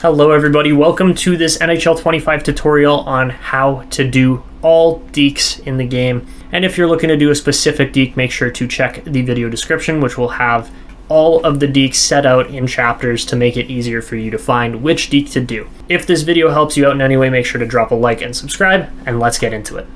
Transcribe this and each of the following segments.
Hello everybody, welcome to this NHL 25 tutorial on how to do all dekes in the game. And if you're looking to do a specific deke, make sure to check the video description, which will have all of the dekes set out in chapters to make it easier for you to find which deke to do. If this video helps you out in any way, make sure to drop a like and subscribe, and let's get into it.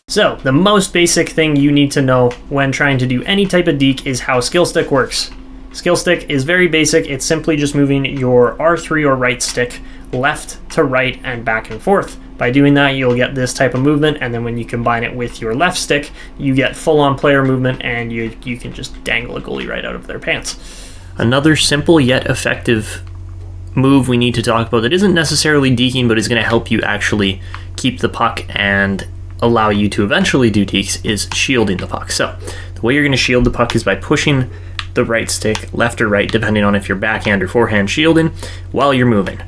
So, the most basic thing you need to know when trying to do any type of deke is how skill stick works. Skill stick is very basic. It's simply just moving your R3 or right stick left to right and back and forth. By doing that, you'll get this type of movement, and then when you combine it with your left stick, you get full-on player movement, and you can just dangle a goalie right out of their pants. Another simple yet effective move we need to talk about that isn't necessarily deking, but is going to help you actually keep the puck and allow you to eventually do dekes is shielding the puck. So the way you're going to shield the puck is by pushing the right stick left or right, depending on if you're backhand or forehand shielding, while you're moving.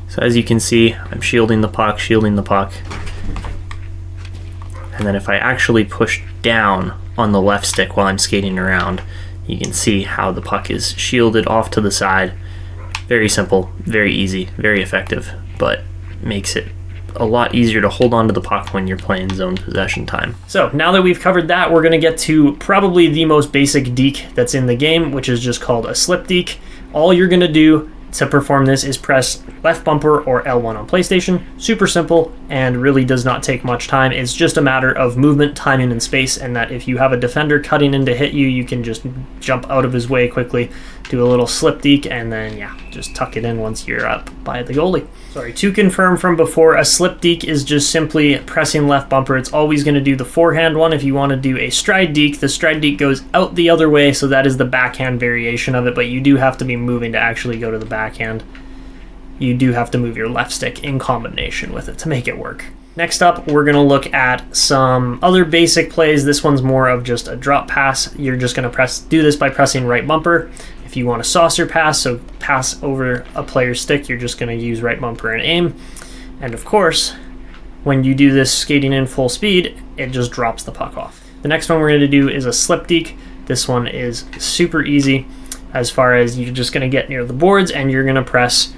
So as you can see, I'm shielding the puck, and then if I actually push down on the left stick while I'm skating around, you can see how the puck is shielded off to the side. Very simple, very easy, very effective, but makes it a lot easier to hold on to the puck when you're playing zone possession time. So now that we've covered that, we're going to get to probably the most basic deke that's in the game, which is just called a slip deke. All you're going to do to perform this is press left bumper or L1 on PlayStation. Super simple and really does not take much time. It's just a matter of movement, timing, and space, and that if you have a defender cutting in to hit you, you can just jump out of his way quickly, do a little slip deke, and then just tuck it in once you're up by the goalie. To confirm from before, a slip deke is just simply pressing left bumper. It's always going to do the forehand one. If you want to do a stride deke, the stride deke goes out the other way, so that is the backhand variation of it, but you do have to be moving to actually go to the backhand. You do have to move your left stick in combination with it to make it work. Next up, we're going to look at some other basic plays. This one's more of just a drop pass. You're just going to do this by pressing right bumper. If you want a saucer pass, so pass over a player's stick, you're just going to use right bumper and aim. And of course, when you do this skating in full speed, it just drops the puck off. The next one we're going to do is a slip deke. This one is super easy as far as you're just going to get near the boards and you're going to press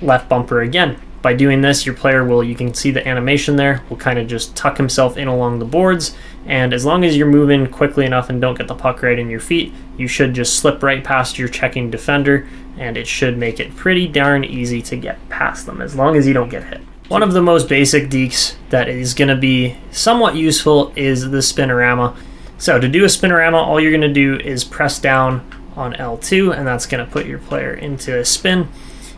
left bumper again. By doing this, your player will, you can see the animation there, will kind of just tuck himself in along the boards, and as long as you're moving quickly enough and don't get the puck right in your feet, you should just slip right past your checking defender, and it should make it pretty darn easy to get past them, as long as you don't get hit. One of the most basic dekes that is going to be somewhat useful is the Spin-O-Rama. So to do a Spin-O-Rama, all you're going to do is press down on L2, and that's going to put your player into a spin.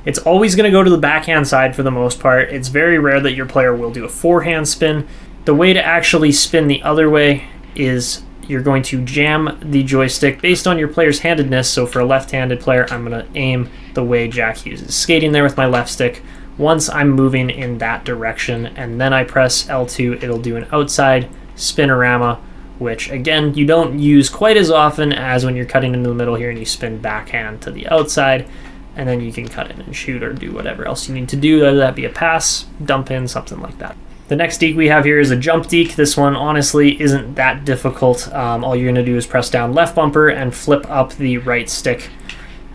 It's always going to go to the backhand side for the most part. It's very rare that your player will do a forehand spin. The way to actually spin the other way is you're going to jam the joystick based on your player's handedness. So for a left-handed player, I'm going to aim the way Jack Hughes is skating there with my left stick. Once I'm moving in that direction and then I press L2, it'll do an outside Spin-O-Rama, which again, you don't use quite as often as when you're cutting into the middle here and you spin backhand to the outside. And then you can cut in and shoot or do whatever else you need to do, whether that be a pass, dump in, something like that. The next deke we have here is a jump deke. This one honestly isn't that difficult. All you're going to do is press down left bumper and flip up the right stick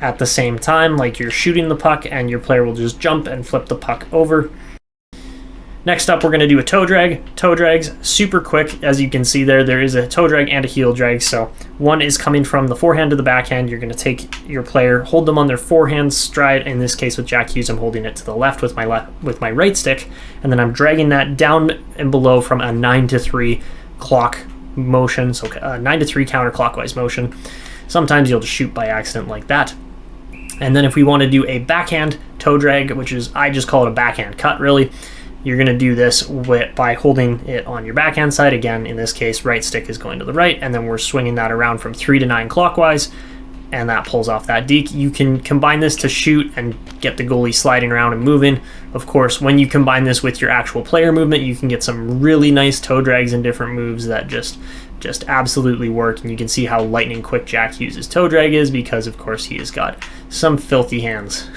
at the same time, like you're shooting the puck, and your player will just jump and flip the puck over. Next up, we're going to do a toe drag. Toe drag's super quick. As you can see there is a toe drag and a heel drag. So one is coming from the forehand to the backhand. You're going to take your player, hold them on their forehand stride. In this case with Jack Hughes, I'm holding it to the left with my right stick. And then I'm dragging that down and below from a 9-3 clock motion. So a 9-3 counterclockwise motion. Sometimes you'll just shoot by accident like that. And then if we want to do a backhand toe drag, which is, I just call it a backhand cut really, you're going to do this by holding it on your backhand side. Again, in this case, right stick is going to the right, and then we're swinging that around from 3 to 9 clockwise, and that pulls off that deke. You can combine this to shoot and get the goalie sliding around and moving. Of course, when you combine this with your actual player movement, you can get some really nice toe drags and different moves that just absolutely work, and you can see how lightning quick Jack Hughes' toe drag is because, of course, he has got some filthy hands.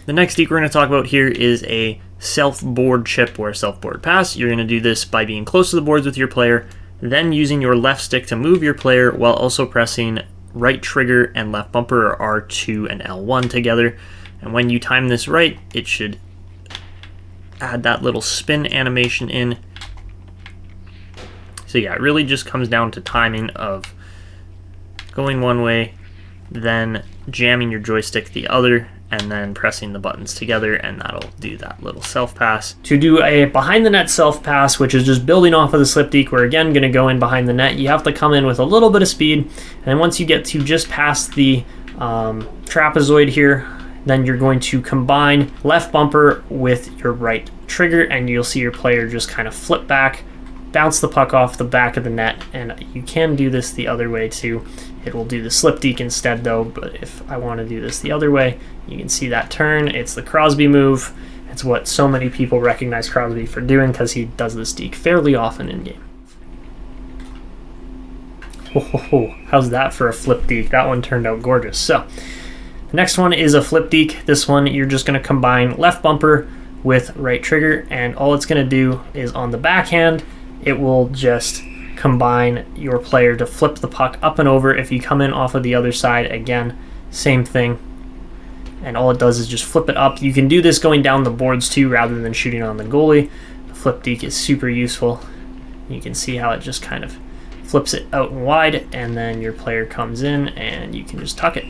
The next deke we're going to talk about here is a self-board chip or a self-board pass. You're going to do this by being close to the boards with your player, then using your left stick to move your player while also pressing right trigger and left bumper are R2 and L1 together. And when you time this right, it should add that little spin animation in. So yeah, it really just comes down to timing of going one way, then jamming your joystick the other, and then pressing the buttons together, and that'll do that little self pass. To do a behind the net self pass, which is just building off of the slip deke, we're again gonna go in behind the net. You have to come in with a little bit of speed, and then once you get to just past the trapezoid here, then you're going to combine left bumper with your right trigger, and you'll see your player just kind of flip back, bounce the puck off the back of the net, and you can do this the other way too. It will do the slip deke instead though, but if I want to do this the other way, you can see that turn. It's the Crosby move. It's what so many people recognize Crosby for doing because he does this deke fairly often in game. Oh, how's that for a flip deke? That one turned out gorgeous. So the next one is a flip deke. This one you're just going to combine left bumper with right trigger, and all it's going to do is on the backhand, it will just combine your player to flip the puck up and over. If you come in off of the other side, again, same thing. And all it does is just flip it up. You can do this going down the boards too rather than shooting on the goalie. The flip deke is super useful. You can see how it just kind of flips it out and wide, and then your player comes in and you can just tuck it.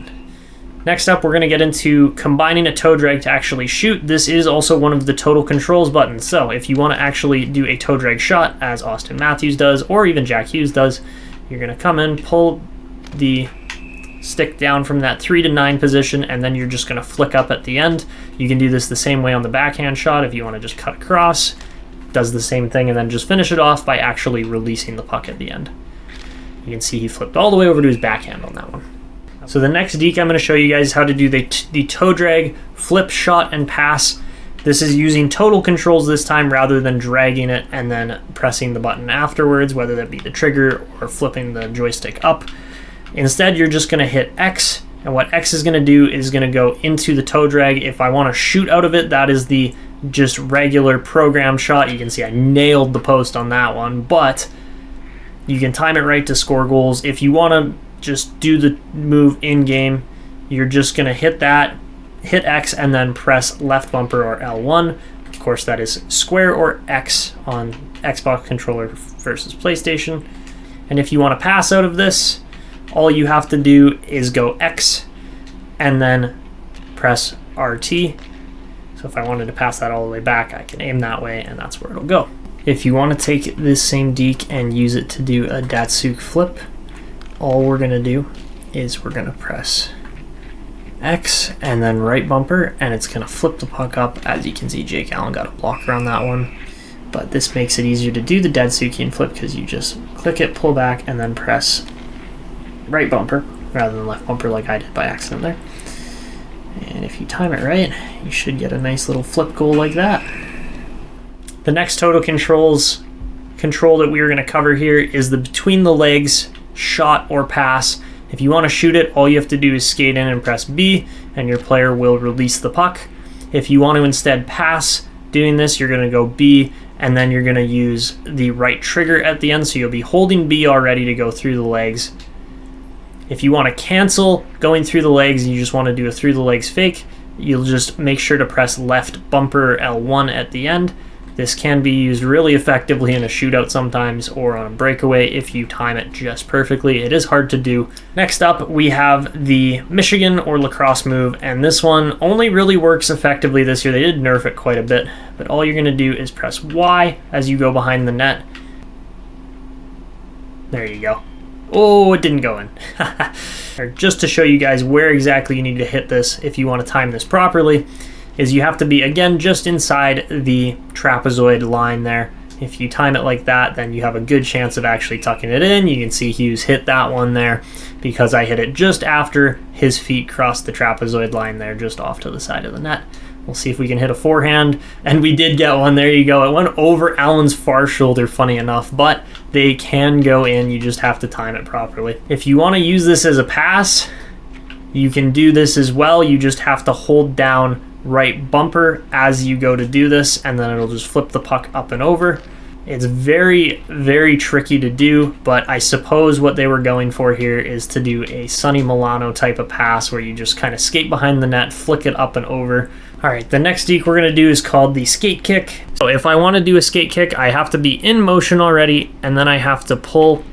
Next up, we're going to get into combining a toe drag to actually shoot. This is also one of the total controls buttons. So if you want to actually do a toe drag shot, as Austin Matthews does, or even Jack Hughes does, you're going to come in, pull the stick down from that 3 to 9 position, and then you're just going to flick up at the end. You can do this the same way on the backhand shot if you want to just cut across. Does the same thing, and then just finish it off by actually releasing the puck at the end. You can see he flipped all the way over to his backhand on that one. So the next deke I'm going to show you guys how to do the toe drag, flip, shot, and pass. This is using total controls this time rather than dragging it and then pressing the button afterwards, whether that be the trigger or flipping the joystick up. Instead, you're just going to hit X, and what X is going to do is going to go into the toe drag. If I want to shoot out of it, that is the just regular program shot. You can see I nailed the post on that one, but you can time it right to score goals. If you want to just do the move in game, you're just going to hit X and then press left bumper or L1. Of course, that is square or X on Xbox controller versus PlayStation. And if you want to pass out of this, all you have to do is go X and then press RT. So if I wanted to pass that all the way back, I can aim that way and that's where it'll go. If you want to take this same deke and use it to do a Datsyuk flip, all we're going to do is we're going to press X and then right bumper, and it's going to flip the puck up. As you can see, Jake Allen got a blocker on that one, but this makes it easier to do the Datsyukian flip because you just click it, pull back, and then press right bumper rather than left bumper like I did by accident there. And if you time it right, you should get a nice little flip goal like that. The next total control that we are going to cover here is the between the legs shot or pass. If you want to shoot it, all you have to do is skate in and press B, and your player will release the puck. If you want to instead pass doing this, you're going to go B, and then you're going to use the right trigger at the end, so you'll be holding B already to go through the legs. If you want to cancel going through the legs and you just want to do a through the legs fake, you'll just make sure to press left bumper L1 at the end. This can be used really effectively in a shootout sometimes or on a breakaway if you time it just perfectly. It is hard to do. Next up, we have the Michigan or Lacrosse move, and this one only really works effectively this year. They did nerf it quite a bit, but all you're going to do is press Y as you go behind the net. There you go. Oh, it didn't go in. Just to show you guys where exactly you need to hit this if you want to time this properly, is you have to be, again, just inside the trapezoid line there. If you time it like that, then you have a good chance of actually tucking it in. You can see Hughes hit that one there because I hit it just after his feet crossed the trapezoid line there, just off to the side of the net. We'll see if we can hit a forehand, and we did get one. There you go. It went over Allen's far shoulder, funny enough, but they can go in. You just have to time it properly. If you want to use this as a pass, you can do this as well. You just have to hold down right bumper as you go to do this, and then it'll just flip the puck up and over. It's very, very tricky to do, but I suppose what they were going for here is to do a Sonny Milano type of pass where you just kind of skate behind the net, flick it up and over. All right, the next deke we're going to do is called the skate kick. So if I want to do a skate kick, I have to be in motion already, and then I have to pull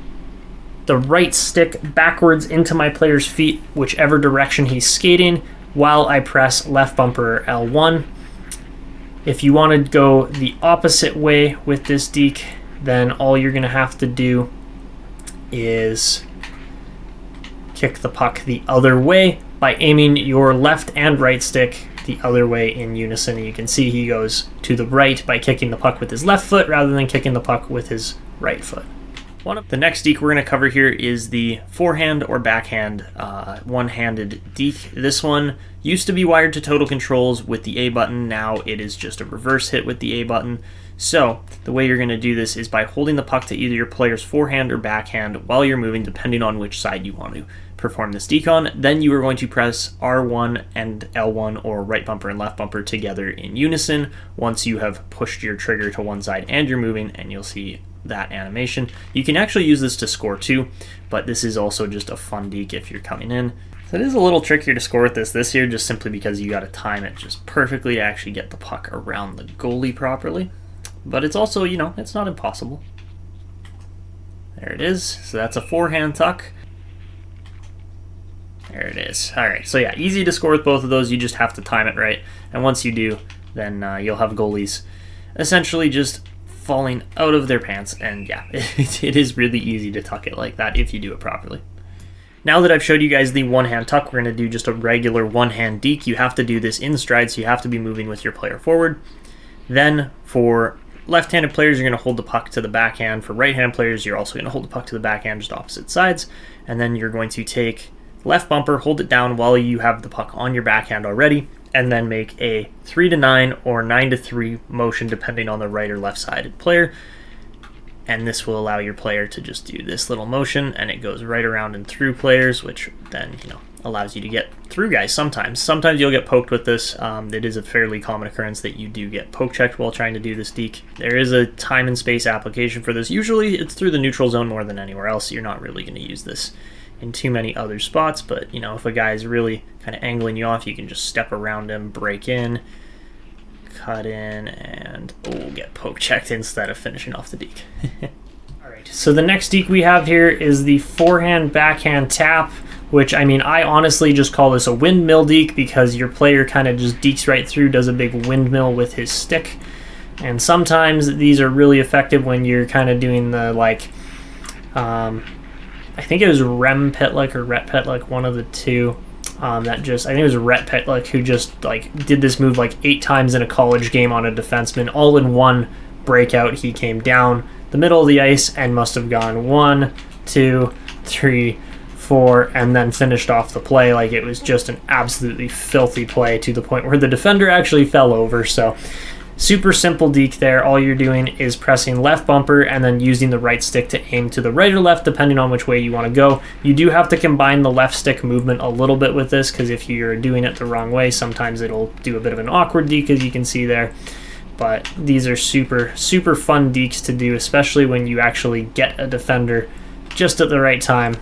the right stick backwards into my player's feet, whichever direction he's skating, while I press left bumper L1. If you want to go the opposite way with this deke, then all you're going to have to do is kick the puck the other way by aiming your left and right stick the other way in unison. And you can see he goes to the right by kicking the puck with his left foot rather than kicking the puck with his right foot. The next deke we're going to cover here is the forehand or backhand one-handed deke. This one used to be wired to total controls with the A button. Now it is just a reverse hit with the A button. So the way you're going to do this is by holding the puck to either your player's forehand or backhand while you're moving, depending on which side you want to perform this deke on. Then you are going to press R1 and L1, or right bumper and left bumper, together in unison once you have pushed your trigger to one side and you're moving, and you'll see that animation. You can actually use this to score too, but this is also just a fun deke if you're coming in. So it is a little trickier to score with this year, just simply because you got to time it just perfectly to actually get the puck around the goalie properly. But it's also, you know, it's not impossible. There it is. So that's a forehand tuck. There it is. All right, so yeah, easy to score with both of those. You just have to time it right, and once you do, then you'll have goalies essentially just falling out of their pants, and yeah, it is really easy to tuck it like that if you do it properly. Now that I've showed you guys the one-hand tuck, we're going to do just a regular one-hand deke. You have to do this in stride, so you have to be moving with your player forward. Then for left-handed players, you're going to hold the puck to the backhand. For right-hand players, you're also going to hold the puck to the backhand, just opposite sides, and then you're going to take left bumper, hold it down while you have the puck on your backhand already, and then make a 3-9 or 9-3 motion depending on the right or left-sided player. And this will allow your player to just do this little motion, and it goes right around and through players, which then, you know, allows you to get through guys sometimes. Sometimes you'll get poked with this. It is a fairly common occurrence that you do get poke checked while trying to do this deke. There is a time and space application for this. Usually it's through the neutral zone more than anywhere else. You're not really going to use this in too many other spots, but you know, if a guy is really kind of angling you off, you can just step around him, break in, cut in, and get poke checked instead of finishing off the deke. Alright, so the next deke we have here is the forehand backhand tap, which, I mean, I honestly just call this a windmill deke because your player kind of just dekes right through, does a big windmill with his stick. And sometimes these are really effective when you're kind of doing the, like, I think it was Rem Pitlick or Rhett Pitlick, one of the two. I think it was Rhett Pitlick who just like did this move like 8 times in a college game on a defenseman, all in one breakout. He came down the middle of the ice and must have gone 1, 2, 3, 4, and then finished off the play. Like, it was just an absolutely filthy play to the point where the defender actually fell over. So super simple deke there. All you're doing is pressing left bumper and then using the right stick to aim to the right or left, depending on which way you want to go. You do have to combine the left stick movement a little bit with this, because if you're doing it the wrong way, sometimes it'll do a bit of an awkward deke, as you can see there. But these are super, super fun dekes to do, especially when you actually get a defender just at the right time,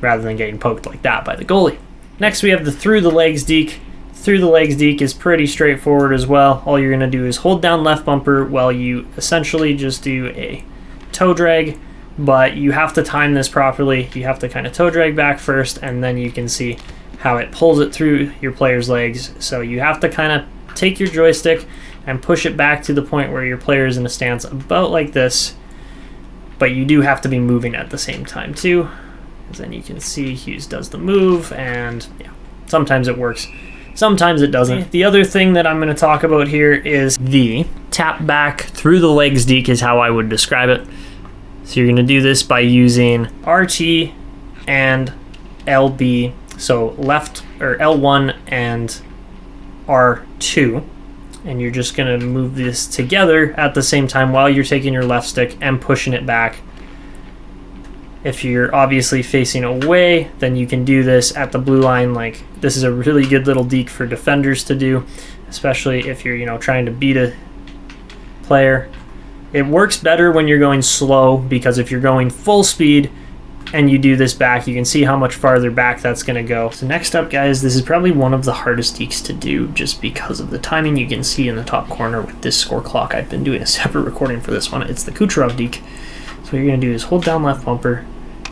rather than getting poked like that by the goalie. Next, we have the through the legs deke. Through the legs deke is pretty straightforward as well. All you're going to do is hold down left bumper while you essentially just do a toe drag, but you have to time this properly. You have to kind of toe drag back first, and then you can see how it pulls it through your player's legs. So you have to kind of take your joystick and push it back to the point where your player is in a stance about like this, but you do have to be moving at the same time too. As then you can see Hughes does the move, and yeah, sometimes it works. Sometimes it doesn't. The other thing that I'm going to talk about here is the tap back through the legs deke is how I would describe it. So you're going to do this by using RT and LB, so left or L1 and R2, and you're just going to move this together at the same time while you're taking your left stick and pushing it back. If you're obviously facing away, then you can do this at the blue line. Like, this is a really good little deke for defenders to do, especially if you're, you know, trying to beat a player It works better when you're going slow, because if you're going full speed and you do this back, you can see how much farther back that's going to go. So next up, guys, this is probably one of the hardest dekes to do just because of the timing. You can see in the top corner with this score clock, I've been doing a separate recording for this one. It's the Kucherov Deke. So what you're going to do is hold down left bumper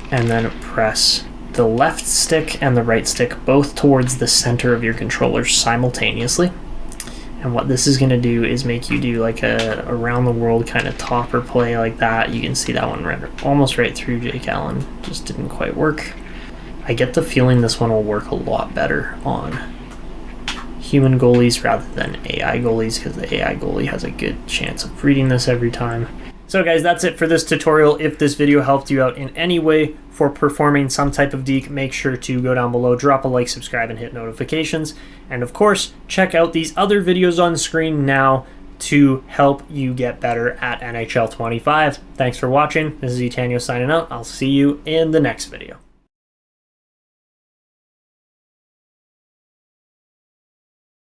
and then press the left stick and the right stick both towards the center of your controller simultaneously. And what this is going to do is make you do like a around the world kind of topper play like that. You can see that one ran almost right through Jake Allen. Just didn't quite work. I get the feeling this one will work a lot better on human goalies rather than AI goalies, because the AI goalie has a good chance of reading this every time. So guys, that's it for this tutorial. If this video helped you out in any way for performing some type of deke, make sure to go down below, drop a like, subscribe, and hit notifications. And of course, check out these other videos on screen now to help you get better at NHL 25. Thanks for watching. This is Etanyos signing out. I'll see you in the next video.